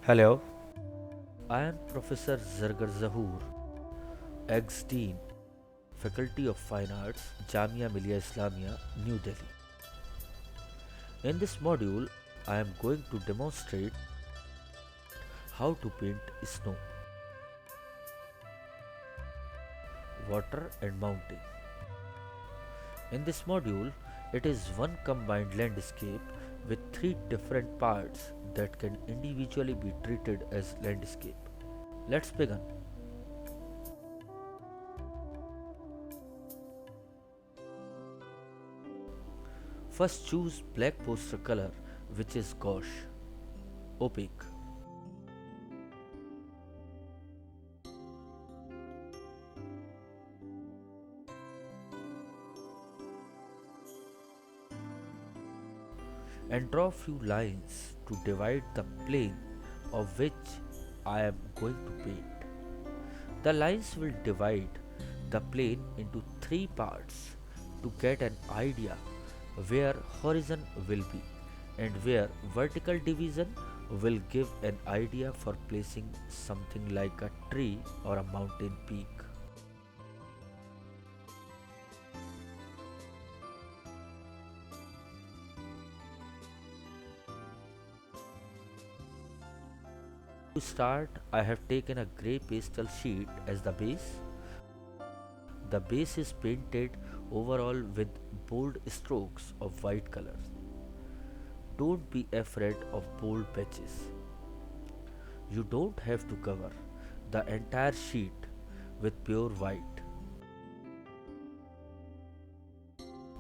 Hello, I am Professor Zargar Zahoor, ex-Dean, Faculty of Fine Arts, Jamia Millia Islamia, New Delhi. In this module, I am going to demonstrate how to paint snow, water and mountain. In this module, it is one combined landscape with three different parts that can individually be treated as landscape. Let's begin. First choose black poster color which is gauche, opaque. And draw few lines to divide the plane of which I am going to paint. The lines will divide the plane into three parts to get an idea where horizon will be and where vertical division will give an idea for placing something like a tree or a mountain peak. To start, I have taken a grey pastel sheet as the base. The base is painted overall with bold strokes of white color. Don't be afraid of bold patches. You don't have to cover the entire sheet with pure white,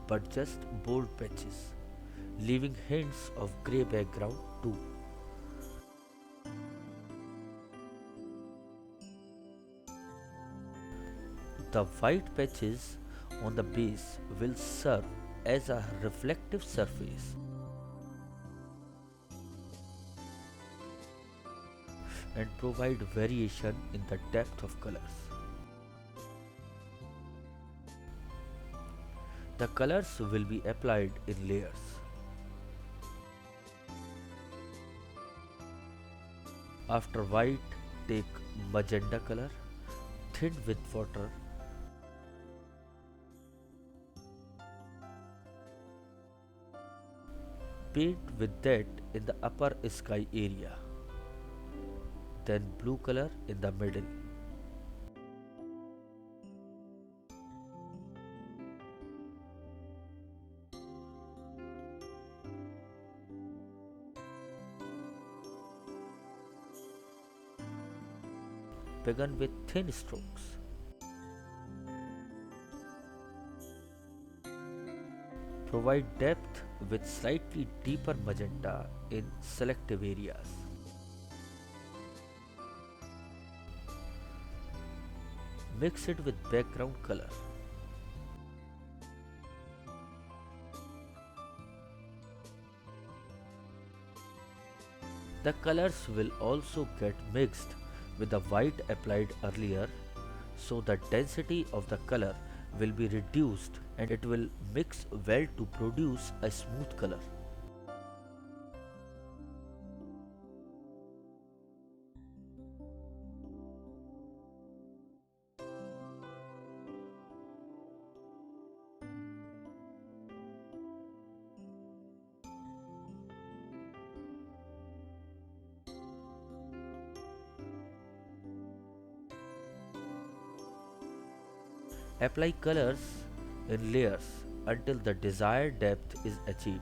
but just bold patches, leaving hints of grey background too. The white patches on the base will serve as a reflective surface and provide variation in the depth of colors. The colors will be applied in layers. After white, take magenta color, thin with water. Paint with that in the upper sky area. Then blue color in the middle. Begin with thin strokes. Provide depth with slightly deeper magenta in selective areas. Mix it with background color. The colors will also get mixed with the white applied earlier, so the density of the color will be reduced and it will mix well to produce a smooth color. Apply colors in layers until the desired depth is achieved.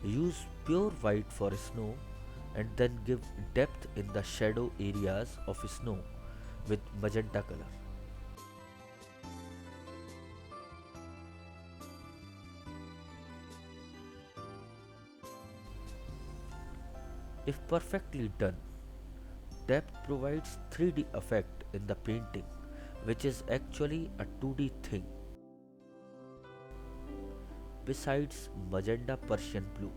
Use pure white for snow and then give depth in the shadow areas of snow with magenta color. If perfectly done, depth provides 3D effect in the painting, which is actually a 2D thing. Besides magenta Persian blue,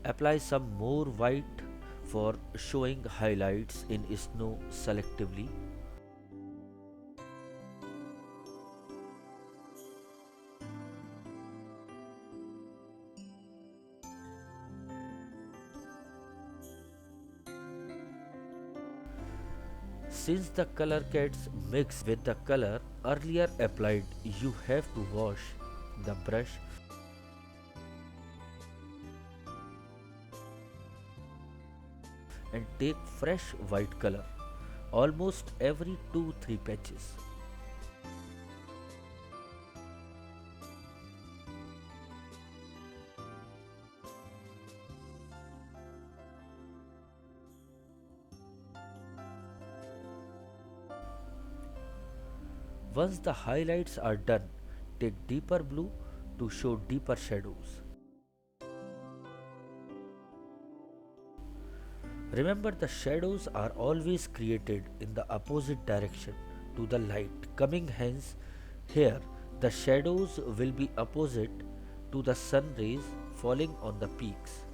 apply some more white for showing highlights in snow selectively. Since the color gets mixed with the color earlier applied, you have to wash the brush and take fresh white color almost every 2-3 patches. Once the highlights are done, take deeper blue to show deeper shadows. Remember, the shadows are always created in the opposite direction to the light coming, hence here the shadows will be opposite to the sun rays falling on the peaks.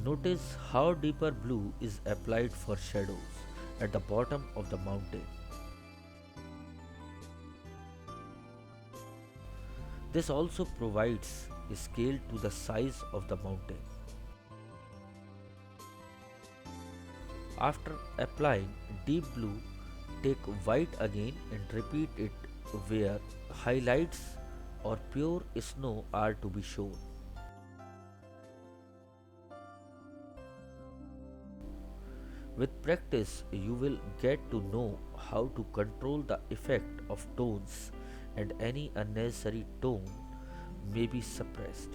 Notice how deeper blue is applied for shadows at the bottom of the mountain. This also provides a scale to the size of the mountain. After applying deep blue, take white again and repeat it where highlights or pure snow are to be shown. With practice, you will get to know how to control the effect of tones, and any unnecessary tone may be suppressed.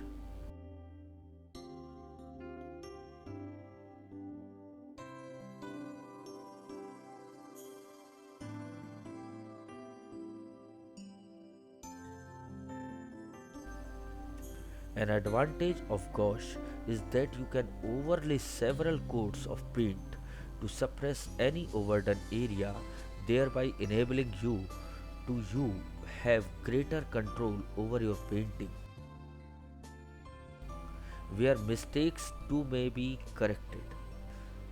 An advantage of gouache is that you can overlay several coats of paint to suppress any overdone area, thereby enabling you have greater control over your painting, where mistakes too may be corrected.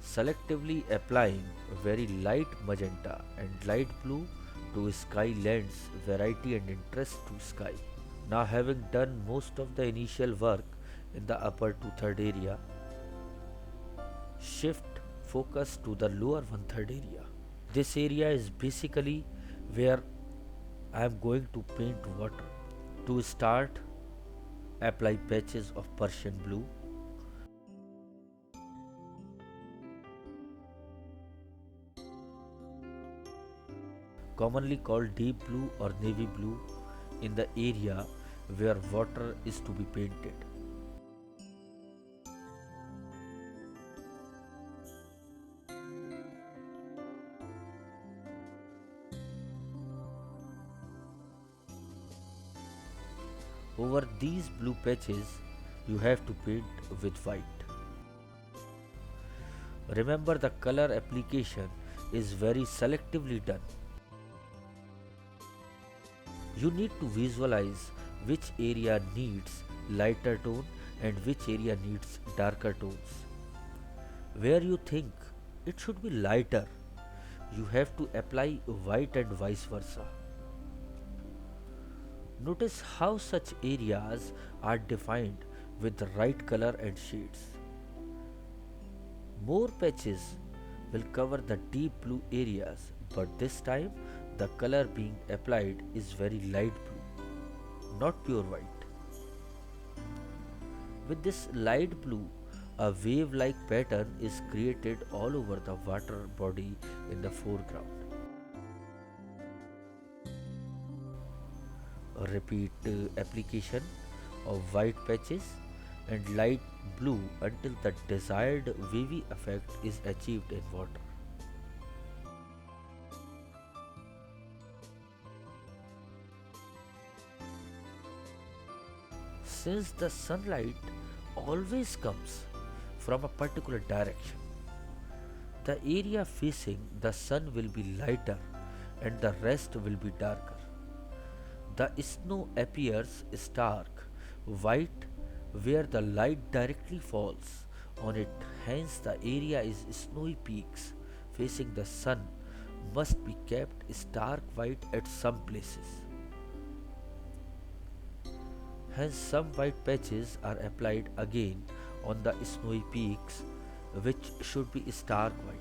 Selectively applying very light magenta and light blue to sky lends variety and interest to sky. Now, having done most of the initial work in the upper two-third area, shift focus to the lower one-third area. This area is basically where I am going to paint water. To start, apply patches of Persian blue. Commonly called deep blue or navy blue, in the area where water is to be painted. Over these blue patches, you have to paint with white. Remember, the color application is very selectively done. You need to visualize which area needs lighter tone and which area needs darker tones. Where you think it should be lighter, you have to apply white and vice versa. Notice how such areas are defined with the right color and shades. More patches will cover the deep blue areas, but this time the color being applied is very light blue, not pure white. With this light blue, a wave-like pattern is created all over the water body in the foreground. Repeat application of white patches and light blue until the desired wavy effect is achieved in water. Since the sunlight always comes from a particular direction, the area facing the sun will be lighter and the rest will be darker. The snow appears stark white where the light directly falls on it, hence, the area is snowy peaks facing the sun must be kept stark white at some places. Hence, some white patches are applied again on the snowy peaks, which should be stark white.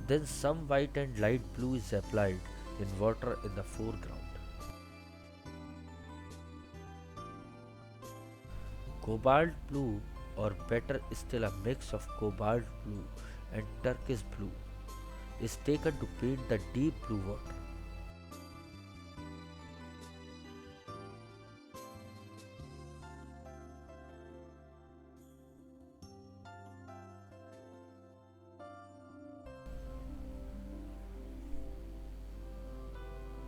Then, some white and light blue is applied in water in the foreground. Cobalt blue, or better still a mix of cobalt blue and turquoise blue, is taken to paint the deep blue water.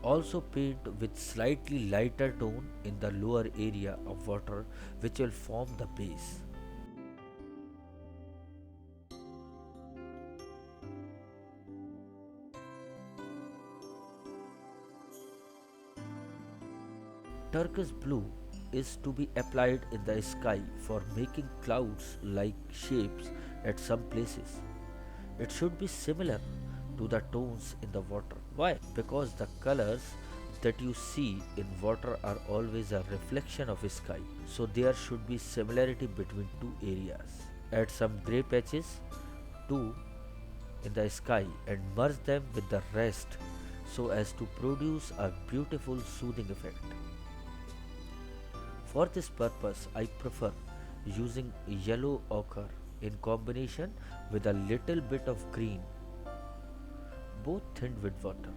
Also paint with slightly lighter tone in the lower area of water which will form the base. Turquoise blue is to be applied in the sky for making clouds like shapes at some places. It should be similar to the tones in the water. Why? Because the colors that you see in water are always a reflection of sky. So there should be similarity between two areas. Add some grey patches too in the sky and merge them with the rest so as to produce a beautiful soothing effect. For this purpose, I prefer using yellow ochre in combination with a little bit of green, both thinned with water,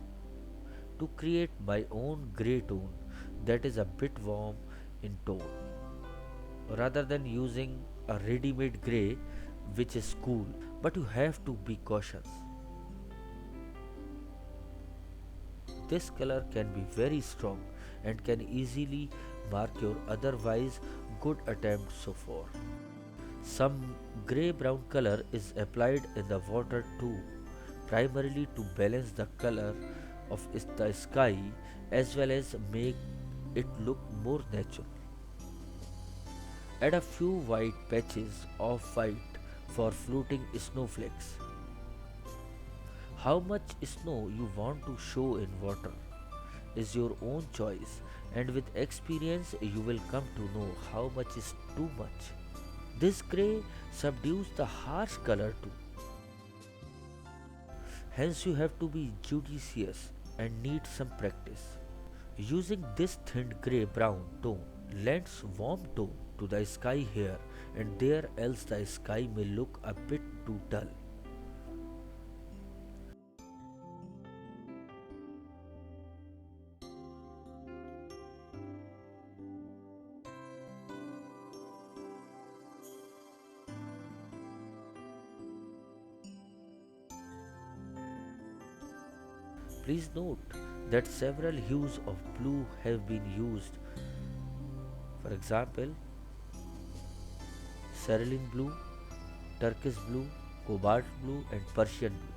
to create my own grey tone that is a bit warm in tone, rather than using a ready made grey which is cool. But you have to be cautious. This color can be very strong and can easily mark your otherwise good attempt so far. Some grey brown color is applied in the water too, primarily to balance the color of the sky as well as make it look more natural. Add a few white patches of white for floating snowflakes. How much snow you want to show in water is your own choice, and with experience you will come to know how much is too much. This grey subdues the harsh color too. Hence you have to be judicious and need some practice. Using this thinned grey brown tone lends warm tone to the sky here and there, else the sky may look a bit too dull. Please note that several hues of blue have been used. For example, cerulean blue, turquoise blue, cobalt blue, and Persian blue.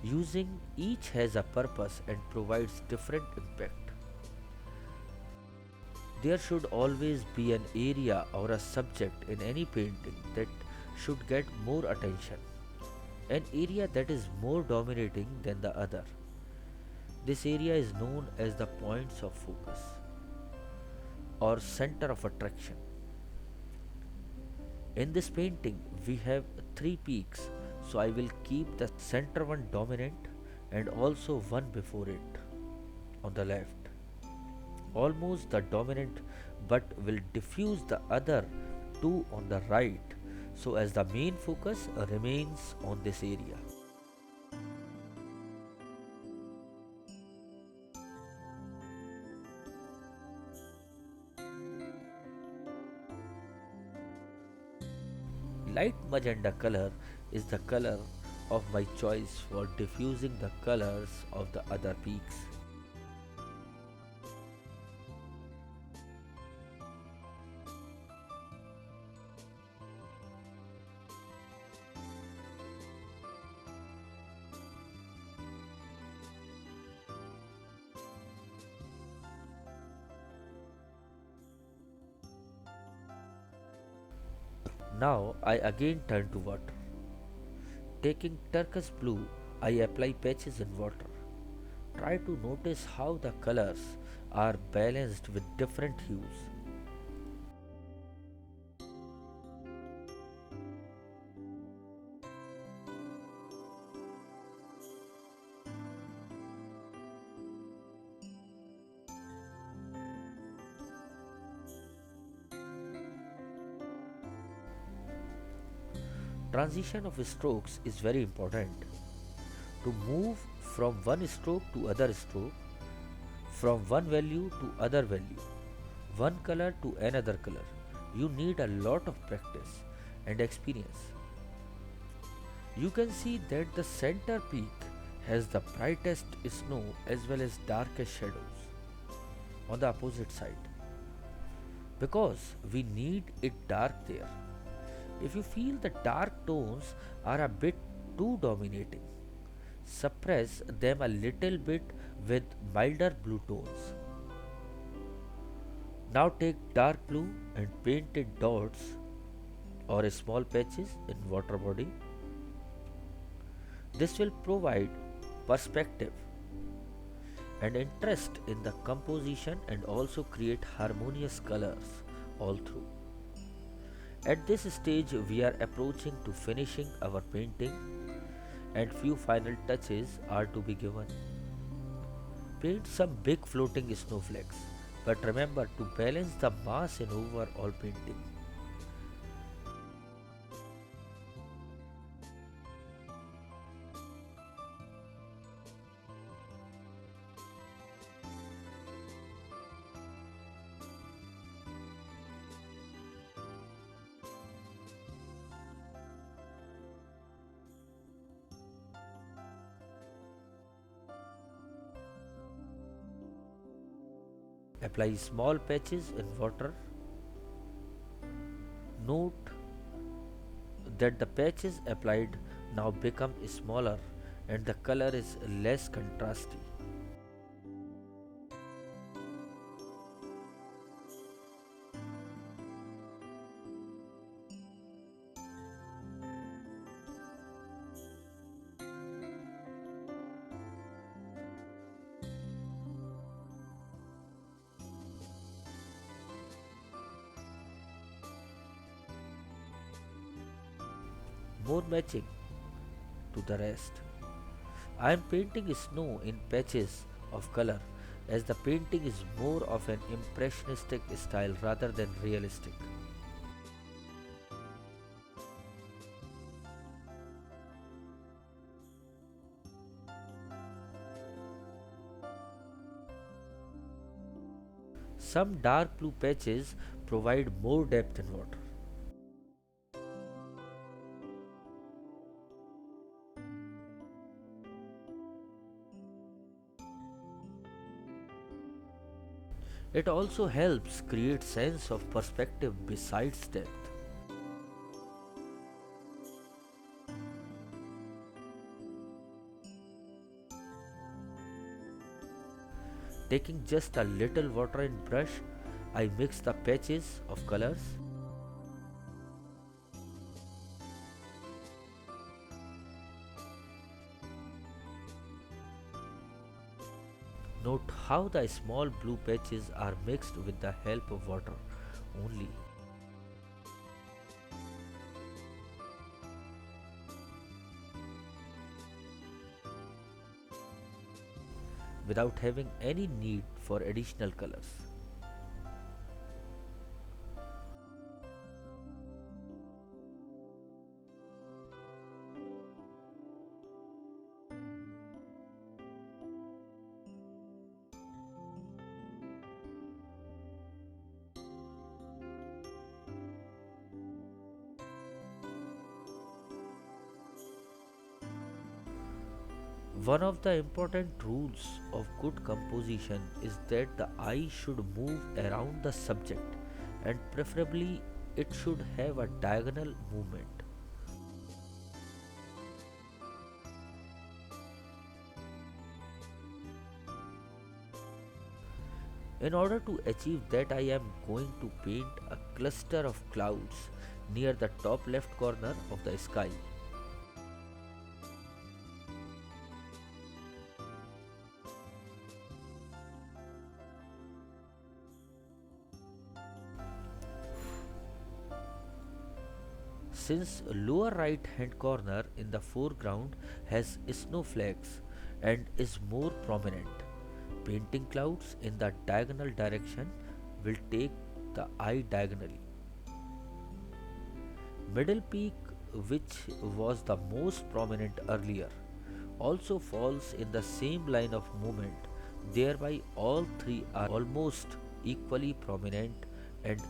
Using each has a purpose and provides different impact. There should always be an area or a subject in any painting that should get more attention, an area that is more dominating than the other. This area is known as the points of focus or center of attraction. In this painting, we have three peaks, so I will keep the center one dominant and also one before it on the left, almost the dominant, but will diffuse the other two on the right so as the main focus remains on this area. Light magenta color is the color of my choice for diffusing the colors of the other peaks. Now I again turn to water. Taking turquoise blue, I apply patches in water. Try to notice how the colors are balanced with different hues. Transition of strokes is very important. To move from one stroke to other stroke, from one value to other value, one color to another color, you need a lot of practice and experience. You can see that the center peak has the brightest snow as well as darkest shadows on the opposite side because we need it dark there. If you feel the dark tones are a bit too dominating, suppress them a little bit with milder blue tones. Now take dark blue and paint it dots or small patches in water body. This will provide perspective and interest in the composition and also create harmonious colors all through. At this stage, we are approaching to finishing our painting and few final touches are to be given. Paint some big floating snowflakes, but remember to balance the mass in overall painting. Apply small patches in water. Note that the patches applied now become smaller and the color is less contrasty. More matching to the rest. I am painting snow in patches of color as the painting is more of an impressionistic style rather than realistic. Some dark blue patches provide more depth in water. It also helps create sense of perspective besides depth. Taking just a little water and brush, I mix the patches of colors. Note how the small blue patches are mixed with the help of water only. Without having any need for additional colors. One of the important rules of good composition is that the eye should move around the subject and preferably it should have a diagonal movement. In order to achieve that, I am going to paint a cluster of clouds near the top left corner of the sky. Since lower right hand corner in the foreground has snowflakes and is more prominent, painting clouds in the diagonal direction will take the eye diagonally. Middle peak, which was the most prominent earlier, also falls in the same line of movement, thereby all three are almost equally prominent and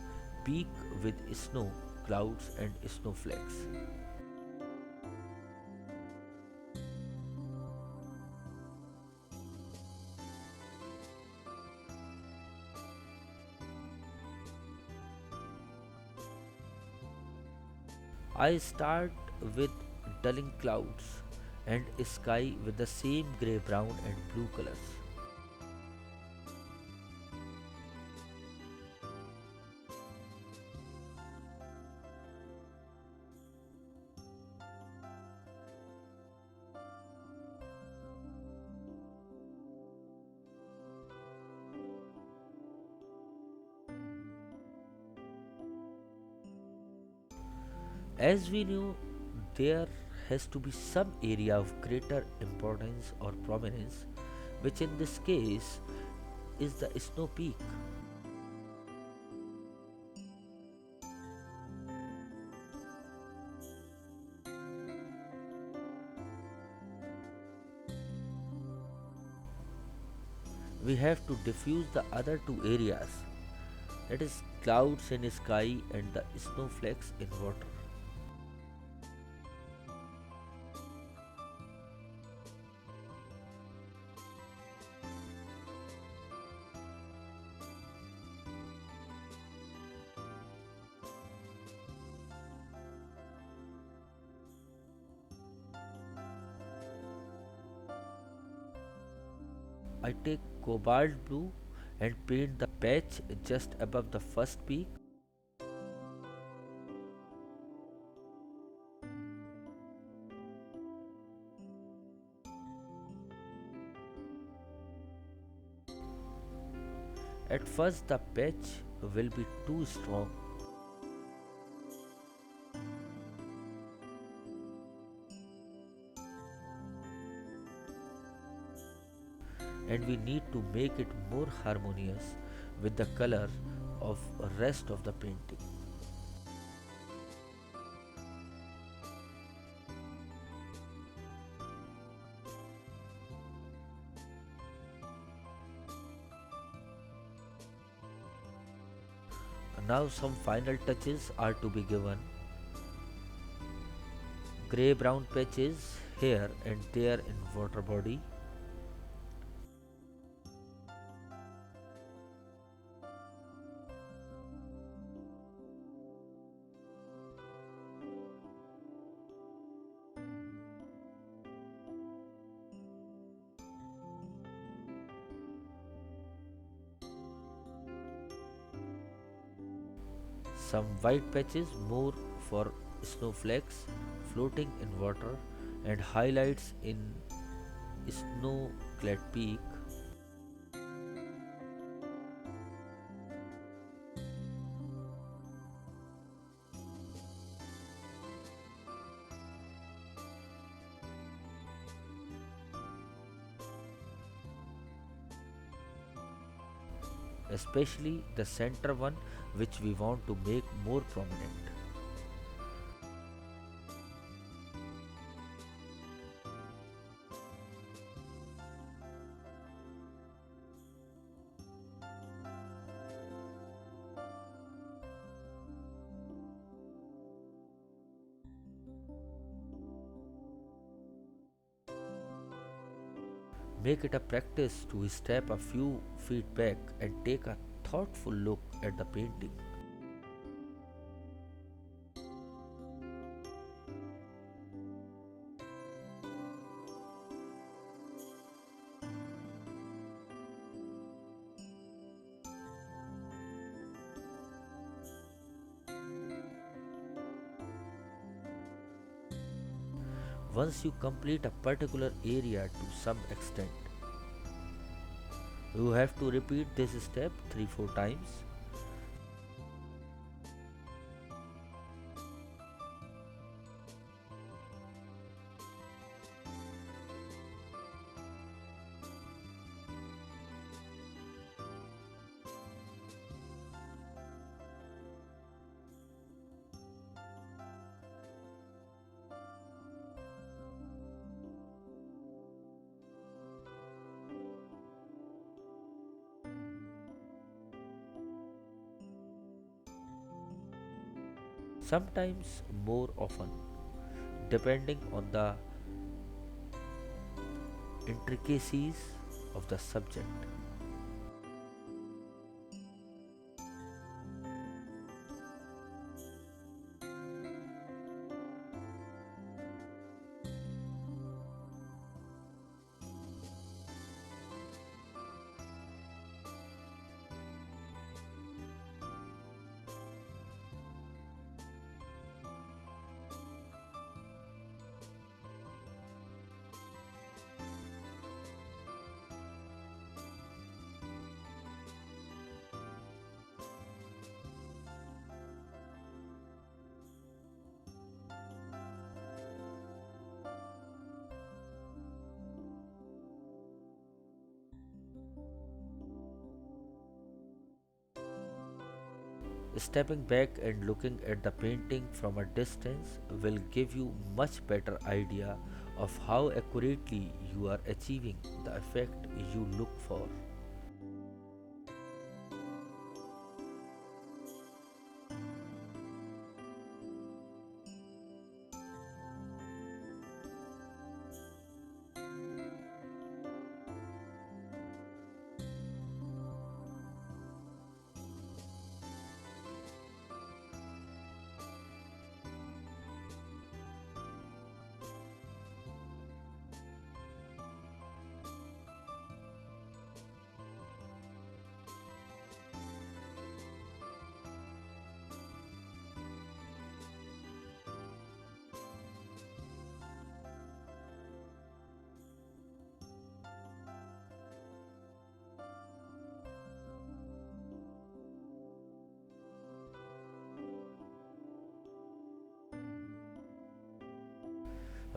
peak with snow, clouds and snowflakes. I start with dulling clouds and sky with the same grey brown and blue colors. As we knew, there has to be some area of greater importance or prominence, which in this case is the snow peak. We have to diffuse the other two areas, that is, clouds in sky and the snowflakes in water. I take cobalt blue and paint the patch just above the first peak. At first, the patch will be too strong, and we need to make it more harmonious with the color of rest of the painting. Now some final touches are to be given. Grey brown patches here and there in water body. Some white patches more for snowflakes floating in water and highlights in snow clad peak. Especially the center one, which we want to make more prominent. Make it a practice to step a few feet back and take a thoughtful look at the painting. once you complete a particular area to some extent. You have to repeat this step 3 4 times. Sometimes more often, depending on the intricacies of the subject. Stepping back and looking at the painting from a distance will give you much better idea of how accurately you are achieving the effect you look for.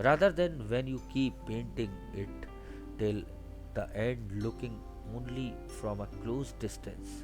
Rather than when you keep painting it till the end looking only from a close distance.